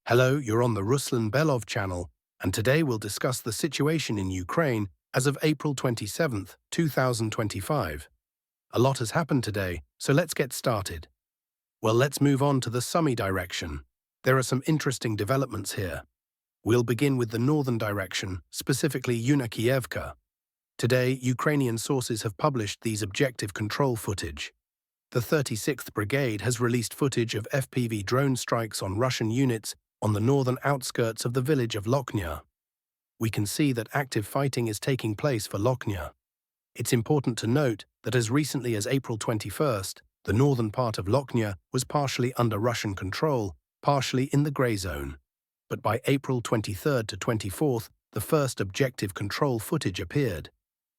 Hello, you're on the Ruslan Belov channel, and today we'll discuss the situation in Ukraine as of April 27th, 2025. A lot has happened today, so let's get started. Well, let's move on to the Sumy direction. There are some interesting developments here. We'll begin with the northern direction, specifically Yunakievka. Today, Ukrainian sources have published these objective control footage. The 36th Brigade has released footage of FPV drone strikes on Russian units on the northern outskirts of the village of Lochnia. We can see that active fighting is taking place for Lochnia. It's important to note that as recently as April 21st, the northern part of Lochnia was partially under Russian control, partially in the grey zone. But by April 23rd to 24th, the first objective control footage appeared,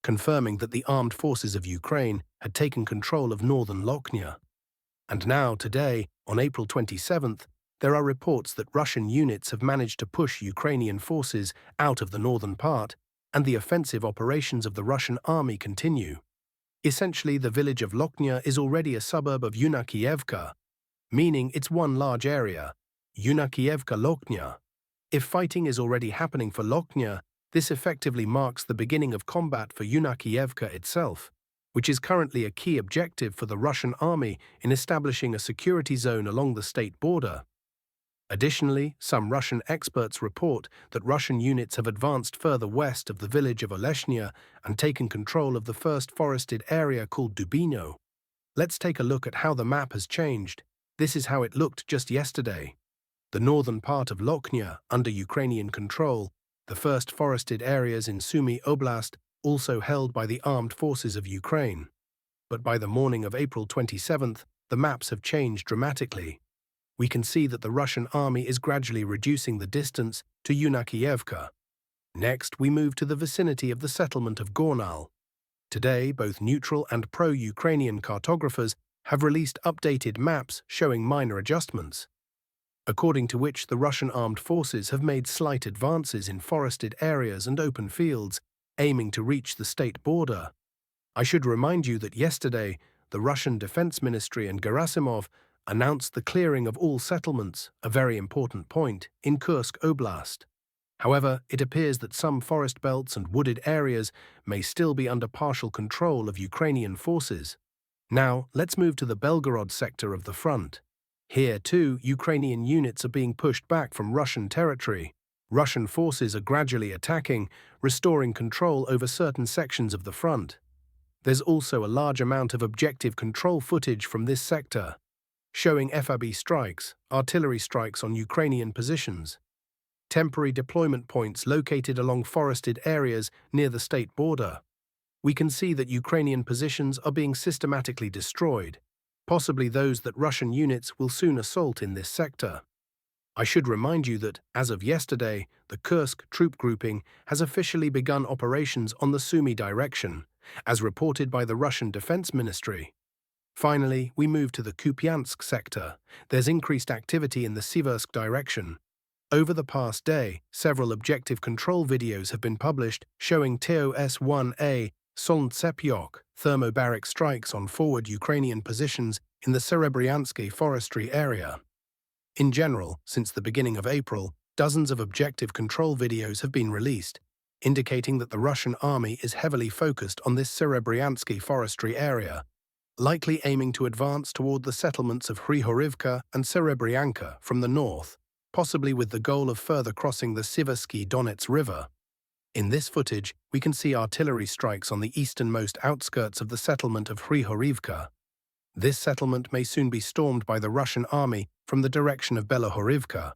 confirming that the armed forces of Ukraine had taken control of northern Lochnia. And now, today, on April 27th, there are reports that Russian units have managed to push Ukrainian forces out of the northern part, and the offensive operations of the Russian army continue. Essentially, the village of Lochnia is already a suburb of Yunakievka, meaning it's one large area, Yunakievka-Lochnia. If fighting is already happening for Lochnia, this effectively marks the beginning of combat for Yunakievka itself, which is currently a key objective for the Russian army in establishing a security zone along the state border. Additionally, some Russian experts report that Russian units have advanced further west of the village of Oleshnia and taken control of the first forested area called Dubino. Let's take a look at how the map has changed. This is how it looked just yesterday. The northern part of Lochnia under Ukrainian control, the first forested areas in Sumy Oblast also held by the armed forces of Ukraine. But by the morning of April 27th, the maps have changed dramatically. We can see that the Russian army is gradually reducing the distance to Yunakievka. Next, we move to the vicinity of the settlement of Gornal. Today, both neutral and pro-Ukrainian cartographers have released updated maps showing minor adjustments, according to which the Russian armed forces have made slight advances in forested areas and open fields, aiming to reach the state border. I should remind you that yesterday, the Russian Defense Ministry and Gerasimov announced the clearing of all settlements, a very important point, in Kursk Oblast. However, it appears that some forest belts and wooded areas may still be under partial control of Ukrainian forces. Now, let's move to the Belgorod sector of the front. Here, too, Ukrainian units are being pushed back from Russian territory. Russian forces are gradually attacking, restoring control over certain sections of the front. There's also a large amount of objective control footage from this sector, showing FAB strikes, artillery strikes on Ukrainian positions, temporary deployment points located along forested areas near the state border. We can see that Ukrainian positions are being systematically destroyed, possibly those that Russian units will soon assault in this sector. I should remind you that, as of yesterday, the Kursk troop grouping has officially begun operations on the Sumy direction, as reported by the Russian Defense Ministry. Finally, we move to the Kupiansk sector. There's increased activity in the Siversk direction. Over the past day, several objective control videos have been published showing TOS-1A Solntsepyok thermobaric strikes on forward Ukrainian positions in the Serebryansky forestry area. In general, since the beginning of April, dozens of objective control videos have been released, indicating that the Russian army is heavily focused on this Serebryansky forestry area, likely aiming to advance toward the settlements of Hrihorivka and Serebryanka from the north, possibly with the goal of further crossing the Siversky Donets River. In this footage, we can see artillery strikes on the easternmost outskirts of the settlement of Hrihorivka. This settlement may soon be stormed by the Russian army from the direction of Belohorivka.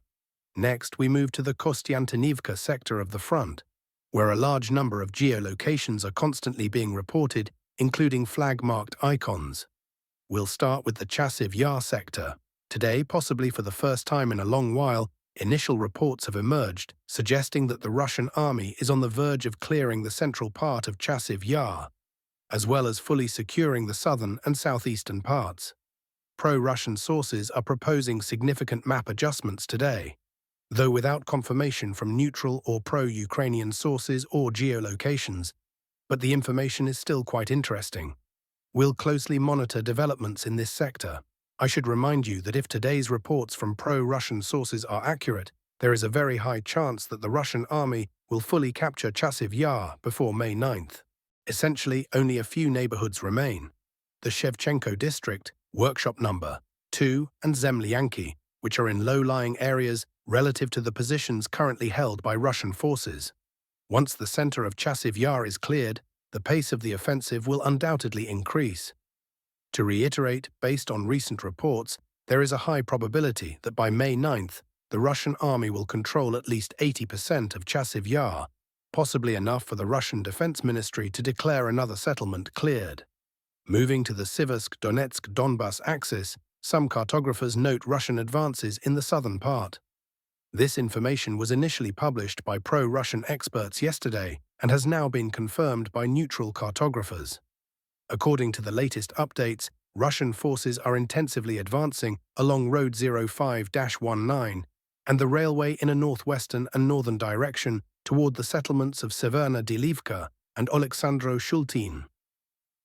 Next, we move to the Kostiantynivka sector of the front, where a large number of geolocations are constantly being reported, including flag-marked icons. We'll start with the Chasiv Yar sector. Today, possibly for the first time in a long while, initial reports have emerged, suggesting that the Russian army is on the verge of clearing the central part of Chasiv Yar, as well as fully securing the southern and southeastern parts. Pro-Russian sources are proposing significant map adjustments today, though without confirmation from neutral or pro-Ukrainian sources or geolocations. But the information is still quite interesting. We'll closely monitor developments in this sector. I should remind you that if today's reports from pro-Russian sources are accurate, there is a very high chance that the Russian army will fully capture Chasiv Yar before May 9th. Essentially, only a few neighborhoods remain: the Shevchenko district, workshop number 2, and Zemlyanki, which are in low-lying areas relative to the positions currently held by Russian forces. Once the center of Chasiv Yar is cleared, the pace of the offensive will undoubtedly increase. To reiterate, based on recent reports, there is a high probability that by May 9th, the Russian army will control at least 80% of Chasiv Yar, possibly enough for the Russian Defense Ministry to declare another settlement cleared. Moving to the Siversk-Donetsk-Donbass axis, some cartographers note Russian advances in the southern part. This information was initially published by pro-Russian experts yesterday and has now been confirmed by neutral cartographers. According to the latest updates, Russian forces are intensively advancing along Road 05-19 and the railway in a northwestern and northern direction toward the settlements of Severna Delivka and Oleksandro Shultin.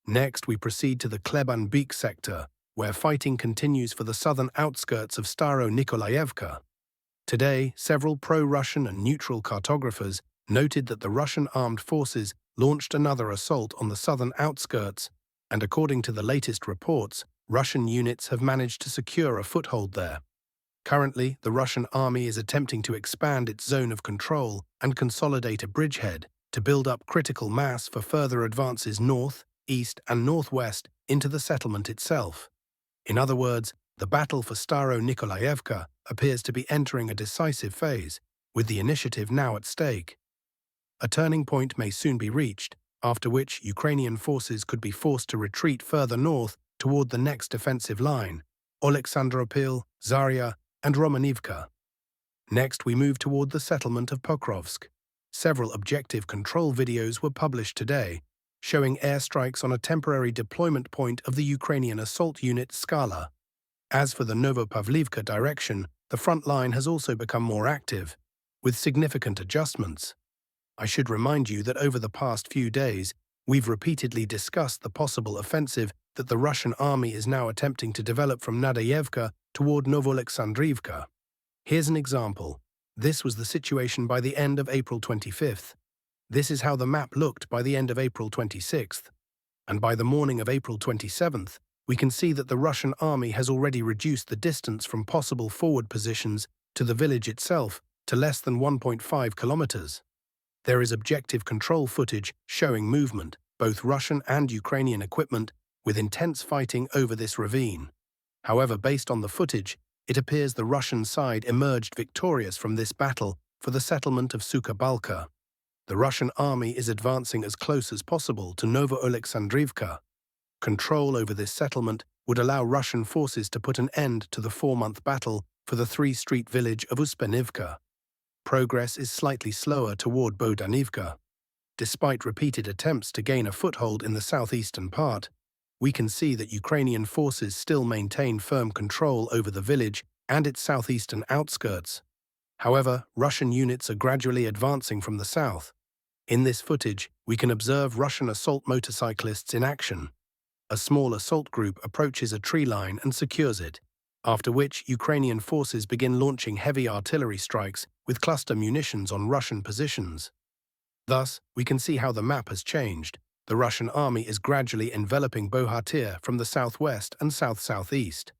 Next, we proceed to the Kleban-Beek sector, where fighting continues for the southern outskirts of Staro-Nikolaevka. Today, several pro-Russian and neutral cartographers noted that the Russian armed forces launched another assault on the southern outskirts, and according to the latest reports, Russian units have managed to secure a foothold there. Currently, the Russian army is attempting to expand its zone of control and consolidate a bridgehead to build up critical mass for further advances north, east, and northwest into the settlement itself. In other words, the battle for Staro-Nikolaevka appears to be entering a decisive phase, with the initiative now at stake. A turning point may soon be reached, after which Ukrainian forces could be forced to retreat further north toward the next defensive line, Oleksandropil, Zarya, and Romanivka. Next, we move toward the settlement of Pokrovsk. Several objective control videos were published today, showing airstrikes on a temporary deployment point of the Ukrainian assault unit Skala. As for the Novopavlivka direction, the front line has also become more active, with significant adjustments. I should remind you that over the past few days, we've repeatedly discussed the possible offensive that the Russian army is now attempting to develop from Nadayevka toward Novoalexandrivka. Here's an example. This was the situation by the end of April 25th. This is how the map looked by the end of April 26th. And by the morning of April 27th, we can see that the Russian army has already reduced the distance from possible forward positions to the village itself to less than 1.5 kilometers. There is objective control footage showing movement, both Russian and Ukrainian equipment, with intense fighting over this ravine. However, based on the footage, it appears the Russian side emerged victorious from this battle for the settlement of Suka-Balka. The Russian army is advancing as close as possible to Novoalexandrivka. Control over this settlement would allow Russian forces to put an end to the 4-month battle for the 3-street village of Uspenivka. Progress is slightly slower toward Bodanivka. Despite repeated attempts to gain a foothold in the southeastern part, we can see that Ukrainian forces still maintain firm control over the village and its southeastern outskirts. However, Russian units are gradually advancing from the south. In this footage, we can observe Russian assault motorcyclists in action. A small assault group approaches a tree line and secures it, after which Ukrainian forces begin launching heavy artillery strikes with cluster munitions on Russian positions. Thus, we can see how the map has changed. The Russian army is gradually enveloping Bohatyr from the southwest and south-southeast.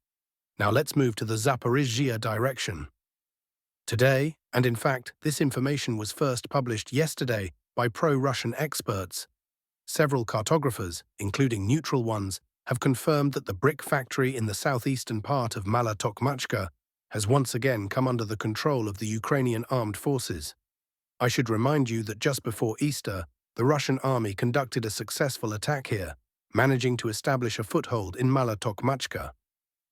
Now let's move to the Zaporizhzhia direction. Today, and in fact, this information was first published yesterday by pro-Russian experts, several cartographers, including neutral ones, have confirmed that the brick factory in the southeastern part of Mala Tokmachka has once again come under the control of the Ukrainian armed forces. I should remind you that just before Easter, the Russian army conducted a successful attack here, managing to establish a foothold in Mala Tokmachka.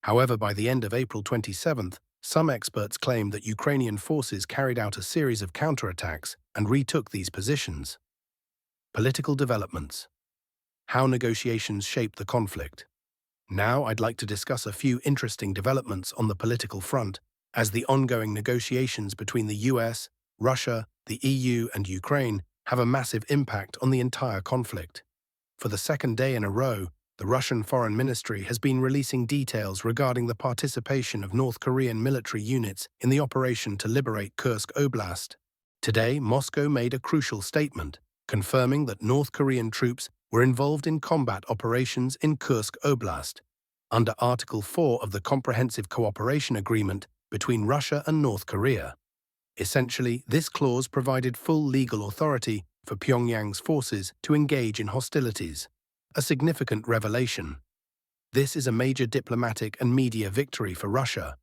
However, by the end of April 27th, some experts claim that Ukrainian forces carried out a series of counterattacks and retook these positions. Political developments. How negotiations shape the conflict. Now I'd like to discuss a few interesting developments on the political front, as the ongoing negotiations between the US, Russia, the EU, and Ukraine have a massive impact on the entire conflict. For the second day in a row, the Russian Foreign Ministry has been releasing details regarding the participation of North Korean military units in the operation to liberate Kursk Oblast. Today, Moscow made a crucial statement, confirming that North Korean troops were involved in combat operations in Kursk Oblast, under Article 4 of the Comprehensive Cooperation Agreement between Russia and North Korea. Essentially, this clause provided full legal authority for Pyongyang's forces to engage in hostilities, a significant revelation. This is a major diplomatic and media victory for Russia.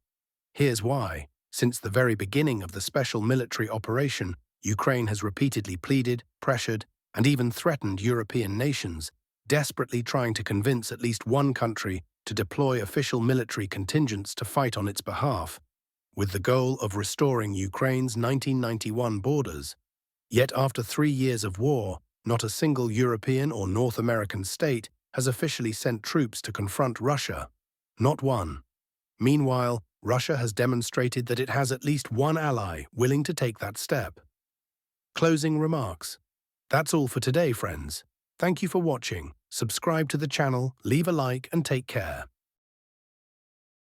Here's why. Since the very beginning of the special military operation, Ukraine has repeatedly pleaded, pressured, and even threatened European nations, desperately trying to convince at least one country to deploy official military contingents to fight on its behalf, with the goal of restoring Ukraine's 1991 borders. Yet after 3 years of war, not a single European or North American state has officially sent troops to confront Russia. Not one. Meanwhile, Russia has demonstrated that it has at least one ally willing to take that step. Closing remarks. That's all for today, friends. Thank you for watching. Subscribe to the channel, leave a like, and take care.